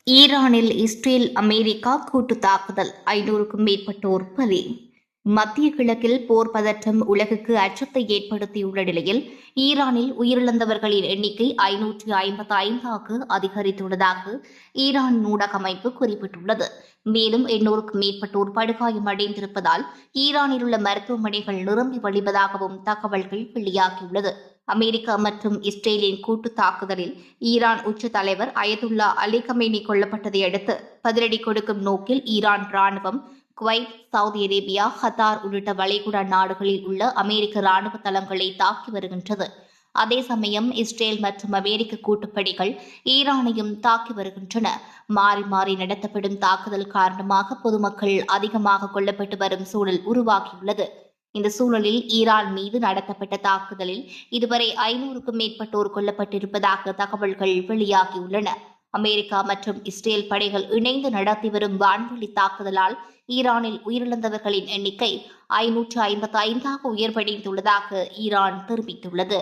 ஈரானில் Israel America கூட்டு தாக்குதல் 500க்கும் மேற்பட்டோர் பலி. மத்திய கிழக்கில் போர் பதற்றம் உலகுக்கு அச்சத்தை ஏற்படுத்தியுள்ள நிலையில் ஈரானில் உயிரிழந்தவர்களின் எண்ணிக்கை 555ஆக அதிகரித்துள்ளதாக ஈரான் ஊடக அமைப்பு குறிப்பிட்டுள்ளது. மேலும் 800க்கும் மேற்பட்டோர் படுகாயமடைந்திருப்பதால் ஈரானில் உள்ள மருத்துவமனைகள் நிரம்பி வழிவதாகவும் தகவல்கள் வெளியாகியுள்ளது. அமெரிக்கா மற்றும் இஸ்ரேலின் கூட்டு தாக்குதலில் ஈரான் உச்ச தலைவர் அயதுல்லா அலி கமேனி கொல்லப்பட்டதை அடுத்து பதிலடி கொடுக்கும் நோக்கில் ஈரான் ராணுவம் குவைத், சவுதி அரேபியா, கத்தார் உள்ளிட்ட வளைகுடா நாடுகளில் உள்ள அமெரிக்க ராணுவ தளங்களை தாக்கி வருகின்றது. அதே சமயம் இஸ்ரேல் மற்றும் அமெரிக்க கூட்டுப்படைகள் ஈரானையும் தாக்கி வருகின்றன. மாறி மாறி நடத்தப்படும் தாக்குதல் காரணமாக பொதுமக்கள் அதிகமாக கொல்லப்பட்டு வரும் சூழல் உருவாகியுள்ளது. இந்த சூழலில் ஈரான் மீது நடத்தப்பட்ட தாக்குதலில் இதுவரை 500க்கும் மேற்பட்டோர் கொல்லப்பட்டிருப்பதாக தகவல்கள் வெளியாகியுள்ளன. அமெரிக்கா மற்றும் இஸ்ரேல் படைகள் இணைந்து நடத்தி வரும் வான்வெளி தாக்குதலால் ஈரானில் உயிரிழந்தவர்களின் எண்ணிக்கை 555ஆக உயர்வடைந்துள்ளதாக ஈரான் தெரிவித்துள்ளது.